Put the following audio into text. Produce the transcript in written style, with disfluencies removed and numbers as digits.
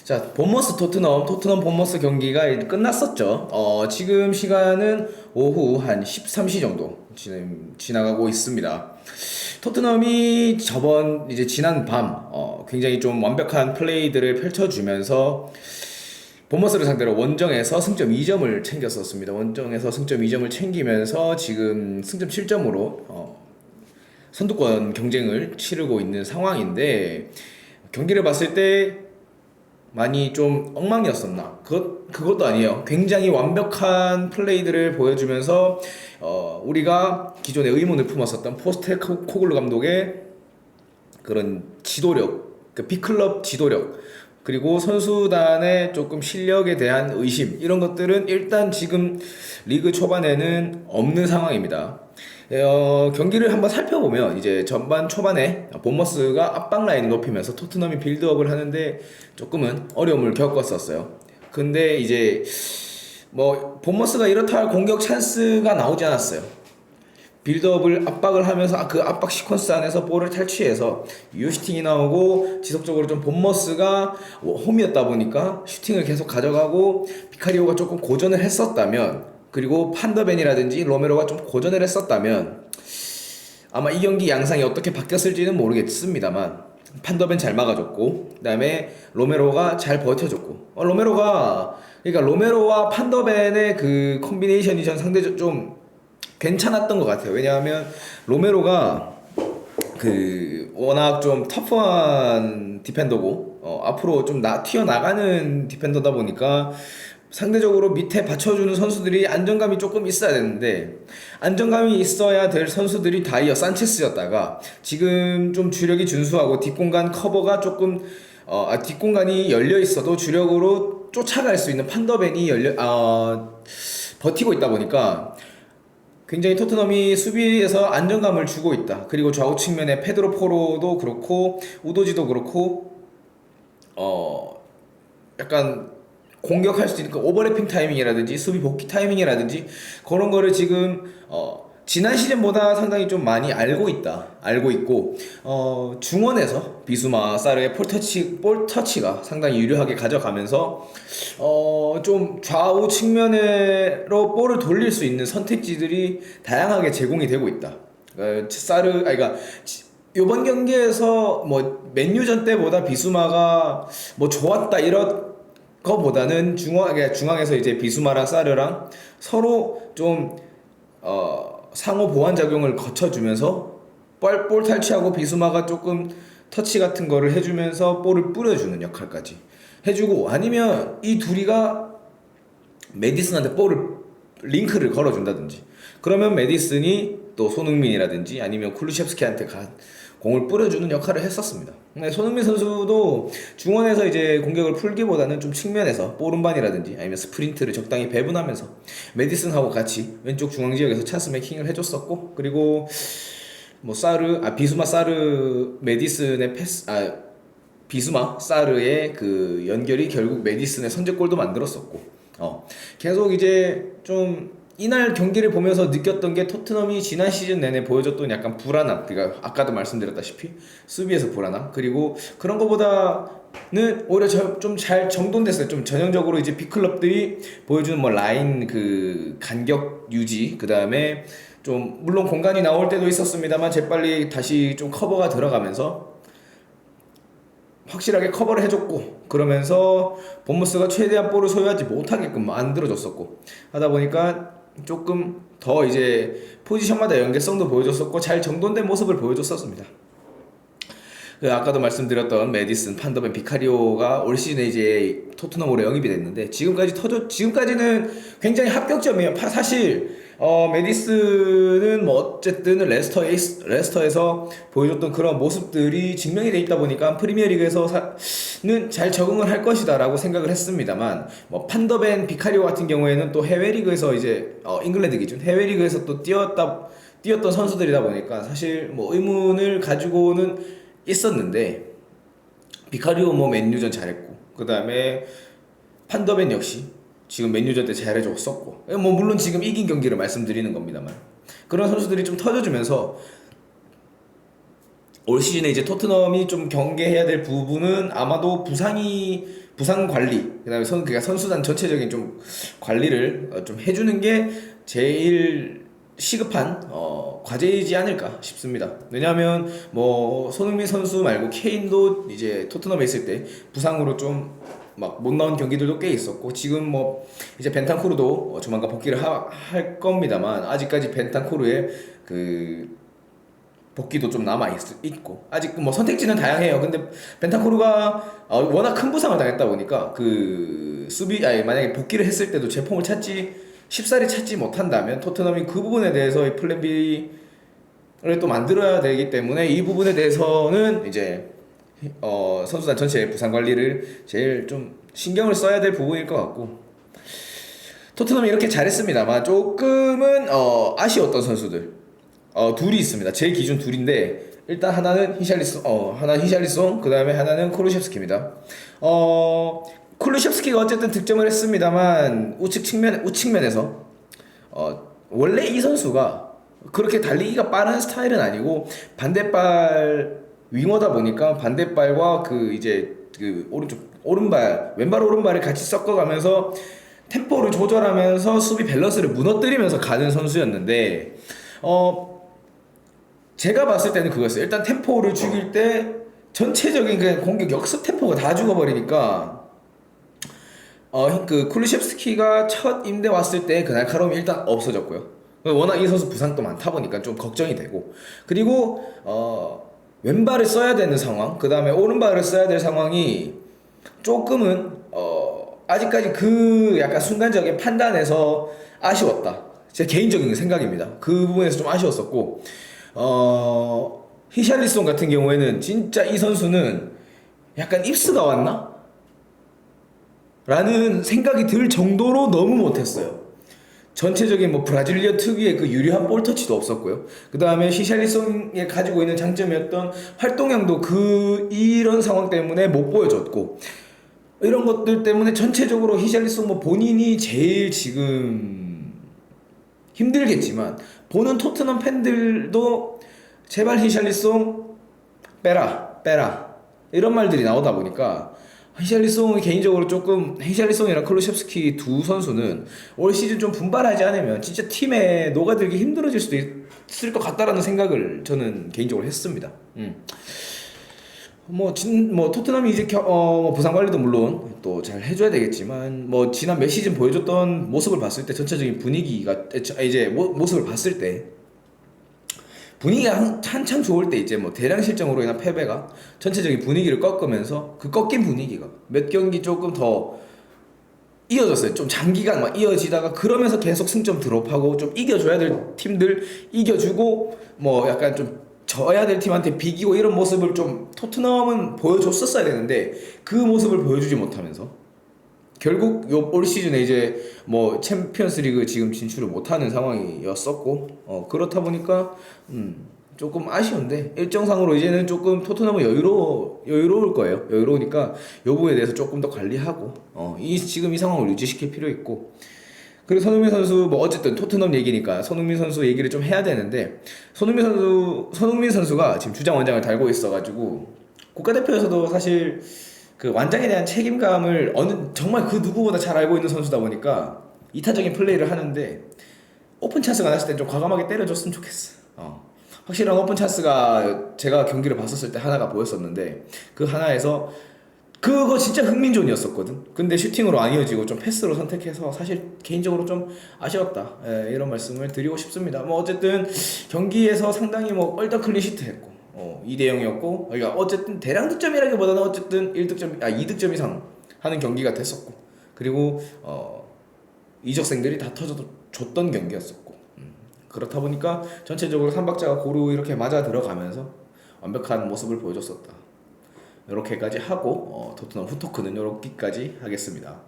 자, 본머스 토트넘 본머스 경기가 끝났었죠. 지금 시간은 오후 한 13시 정도 지나가고 있습니다. 토트넘이 지난 밤, 굉장히 좀 완벽한 플레이들을 펼쳐주면서 본머스를 상대로 원정에서 승점 2점을 챙겼었습니다. 원정에서 승점 2점을 챙기면서 지금 승점 7점으로 선두권 경쟁을 치르고 있는 상황인데, 경기를 봤을 때 많이 좀 엉망이었었나? 그것도 아니에요. 굉장히 완벽한 플레이들을 보여주면서 우리가 기존에 의문을 품었었던 포스테코글루 감독의 그런 지도력, 그 B클럽 지도력, 그리고 선수단의 조금 실력에 대한 의심, 이런 것들은 일단 지금 리그 초반에는 없는 상황입니다. 경기를 한번 살펴보면 이제 전반 초반에 본머스가 압박 라인을 높이면서 토트넘이 빌드업을 하는데 조금은 어려움을 겪었었어요. 근데 이제 뭐 본머스가 이렇다 할 공격 찬스가 나오지 않았어요. 빌드업을 압박을 하면서 그 압박 시퀀스 안에서 볼을 탈취해서 유슈팅이 나오고, 지속적으로 좀 본머스가 홈이었다 보니까 슈팅을 계속 가져가고, 비카리오가 조금 고전을 했었다면, 그리고 판더벤이라든지 로메로가 좀 고전을 했었다면 아마 이 경기 양상이 어떻게 바뀌었을지는 모르겠습니다만, 판더벤 잘 막아줬고, 그 다음에 로메로가 잘 버텨줬고, 로메로와 판더벤의 그 콤비네이션이 전 상대적으로 좀 괜찮았던 것 같아요. 왜냐하면 로메로가 워낙 좀 터프한 디펜더고, 앞으로 좀 튀어나가는 디펜더다 보니까 상대적으로 밑에 받쳐주는 선수들이 안정감이 조금 있어야 되는데, 안정감이 있어야 될 선수들이 다이어 산체스였다가 지금 좀 주력이 준수하고 뒷공간 커버가 조금 뒷공간이 열려 있어도 주력으로 쫓아갈 수 있는 판더벤이 버티고 있다 보니까 굉장히 토트넘이 수비에서 안정감을 주고 있다. 그리고 좌우 측면에 페드로 포로도 그렇고 우도지도 그렇고 약간 공격할 수 있는 그 오버래핑 타이밍이라든지 수비 복귀 타이밍이라든지 그런 거를 지금 지난 시즌보다 상당히 좀 많이 알고 있고, 중원에서 비수마 사르의 볼 터치가 상당히 유리하게 가져가면서 좀 좌우 측면으로 볼을 돌릴 수 있는 선택지들이 다양하게 제공이 되고 있다. 요번 경기에서 뭐 맨유전 때보다 비수마가 뭐 좋았다 이런 거보다는 중앙에서 이제 비수마랑 사르랑 서로 좀 상호 보완 작용을 거쳐주면서 볼 탈취하고 비수마가 조금 터치 같은 거를 해주면서 볼을 뿌려주는 역할까지 해주고, 아니면 이 둘이가 메디슨한테 링크를 걸어준다든지, 그러면 메디슨이 또 손흥민이라든지 아니면 쿨루셰프스키한테 공을 뿌려주는 역할을 했었습니다. 손흥민 선수도 중원에서 이제 공격을 풀기보다는 좀 측면에서 볼 운반이라든지 아니면 스프린트를 적당히 배분하면서 메디슨하고 같이 왼쪽 중앙 지역에서 찬스 메이킹을 해줬었고, 그리고 뭐 비수마 사르 메디슨의 비수마 사르의 그 연결이 결국 메디슨의 선제골도 만들었었고, 계속 이제 좀 이날 경기를 보면서 느꼈던 게, 토트넘이 지난 시즌 내내 보여줬던 약간 불안함, 그러니까 아까도 말씀드렸다시피 수비에서 불안함, 그리고 그런 거보다는 오히려 좀 잘 정돈됐어요. 좀 전형적으로 이제 B클럽들이 보여주는 뭐 라인 그 간격 유지, 그 다음에 좀 물론 공간이 나올 때도 있었습니다만 재빨리 다시 좀 커버가 들어가면서 확실하게 커버를 해줬고, 그러면서 본무스가 최대한 볼을 소유하지 못하게끔 만들어줬었고, 하다 보니까 조금 더 이제 포지션마다 연계성도 보여줬었고 잘 정돈된 모습을 보여줬었습니다. 아까도 말씀드렸던 메디슨, 판더벤, 비카리오가 올 시즌에 이제 토트넘으로 영입이 됐는데 지금까지는 굉장히 합격점이에요. 사실 메디슨은 뭐 어쨌든 레스터에서 보여줬던 그런 모습들이 증명이 돼 있다 보니까 프리미어리그에서는 잘 적응을 할 것이다라고 생각을 했습니다만, 뭐 판더벤, 비카리오 같은 경우에는 또 해외리그에서 이제 잉글랜드 기준 해외리그에서 또 뛰었던 선수들이다 보니까 사실 뭐 의문을 가지고는 있었는데, 비카리오 뭐 맨유전 잘했고, 그 다음에 판더벤 역시 지금 맨유전 때 잘해줬었고, 뭐 물론 지금 이긴 경기를 말씀드리는 겁니다만, 그런 선수들이 좀 터져주면서 올 시즌에 이제 토트넘이 좀 경계해야 될 부분은 아마도 부상이 부상 관리, 그다음에 그러니까 선수단 전체적인 좀 관리를 좀 해주는 게 제일 시급한 과제이지 않을까 싶습니다. 왜냐하면 뭐 손흥민 선수 말고 케인도 이제 토트넘에 있을 때 부상으로 좀 막 못 나온 경기들도 꽤 있었고, 지금 뭐 이제 벤탄쿠르도 조만간 복귀를 할 겁니다만 아직까지 벤탄쿠르의 그 복귀도 좀 있고, 아직 뭐 선택지는 다양해요. 근데 벤탄쿠르가 워낙 큰 부상을 당했다 보니까 그 만약에 복귀를 했을 때도 제 폼을 쉽사리 찾지 못한다면 토트넘이 그 부분에 대해서 이 플랜 B를 또 만들어야 되기 때문에 이 부분에 대해서는 이제 선수단 전체의 부상 관리를 제일 좀 신경을 써야 될 부분일 것 같고, 토트넘이 이렇게 잘했습니다만 조금은 아쉬웠던 선수들 둘이 있습니다. 제 기준 둘인데, 일단 하나는 히샬리송, 그 다음에 하나는 쿠루셰프스키입니다. 쿠루셰프스키가 어쨌든 득점을 했습니다만 우측면에서 원래 이 선수가 그렇게 달리기가 빠른 스타일은 아니고 반대발 윙어다 보니까 반대발과 그 이제 그 왼발 오른발을 같이 섞어가면서 템포를 조절하면서 수비 밸런스를 무너뜨리면서 가는 선수였는데, 제가 봤을 때는 그거였어요. 일단 템포를 죽일 때 전체적인 그냥 공격 역습 템포가 다 죽어버리니까 그 쿨루셰프스키가 첫 임대 왔을 때 그 날카로움이 일단 없어졌고요. 워낙 이 선수 부상도 많다 보니까 좀 걱정이 되고, 그리고 왼발을 써야 되는 상황, 그 다음에 오른발을 써야 될 상황이 조금은 아직까지 그 약간 순간적인 판단에서 아쉬웠다. 제 개인적인 생각입니다. 그 부분에서 좀 아쉬웠었고, 히샬리송 같은 경우에는 진짜 이 선수는 약간 입스가 왔나? 라는 생각이 들 정도로 너무 못했어요. 전체적인 뭐 브라질리아 특유의 그 유리한 볼 터치도 없었고요. 그 다음에 히샬리송이 가지고 있는 장점이었던 활동량도 이런 상황 때문에 못 보여줬고, 이런 것들 때문에 전체적으로 히샬리송 뭐 본인이 제일 지금 힘들겠지만 보는 토트넘 팬들도 제발 히샬리송 빼라 이런 말들이 나오다 보니까 히샬리송은 개인적으로 조금, 히샬리송이랑 클루셰프스키 두 선수는 올 시즌 좀 분발하지 않으면 진짜 팀에 녹아들기 힘들어질 수도 있을 것 같다라는 생각을 저는 개인적으로 했습니다. 뭐 토트넘이 이제 부상 관리도 물론 또 잘 해줘야 되겠지만, 뭐 지난 몇 시즌 보여줬던 모습을 봤을 때 전체적인 분위기가 이제 모습을 봤을 때 분위기가 한참 좋을 때 이제 뭐 대량 실점으로 인한 패배가 전체적인 분위기를 꺾으면서 그 꺾인 분위기가 몇 경기 조금 더 이어졌어요. 좀 장기간 막 이어지다가 그러면서 계속 승점 드롭하고, 좀 이겨줘야 될 팀들 이겨주고 뭐 약간 좀 져야 될 팀한테 비기고, 이런 모습을 좀 토트넘은 보여줬었어야 되는데 그 모습을 보여주지 못하면서 결국 올 시즌에 이제 뭐 챔피언스리그 지금 진출을 못하는 상황이었었고, 그렇다 보니까 조금 아쉬운데, 일정상으로 이제는 조금 토트넘은 여유로울 거예요. 여유로우니까 이 부분에 대해서 조금 더 관리하고 지금 이 상황을 유지시킬 필요 있고, 그리고 손흥민 선수 뭐 어쨌든 토트넘 얘기니까 손흥민 선수 얘기를 좀 해야 되는데, 손흥민 선수가 지금 주장 원장을 달고 있어가지고 국가대표에서도 사실 그 완장에 대한 책임감을 정말 그 누구보다 잘 알고 있는 선수다 보니까 이타적인 플레이를 하는데, 오픈 찬스가 났을 때 좀 과감하게 때려줬으면 좋겠어. 확실한 오픈 찬스가 제가 경기를 봤었을 때 하나가 보였었는데, 그 하나에서 그거 진짜 흥민존이었었거든. 근데 슈팅으로 안 이어지고 좀 패스로 선택해서 사실 개인적으로 좀 아쉬웠다. 이런 말씀을 드리고 싶습니다. 뭐 어쨌든 경기에서 상당히 뭐 얼더 클린시트 했고 2대 0이었고, 그러니까 어쨌든 대량 득점이라기보다는 어쨌든 2득점 이상 하는 경기가 됐었고, 그리고 이적생들이 다 터져줬던 경기였었고, 그렇다 보니까 전체적으로 3박자가 고루 이렇게 맞아 들어가면서 완벽한 모습을 보여줬었다. 이렇게까지 하고 토트넘 후토크는 이렇게까지 하겠습니다.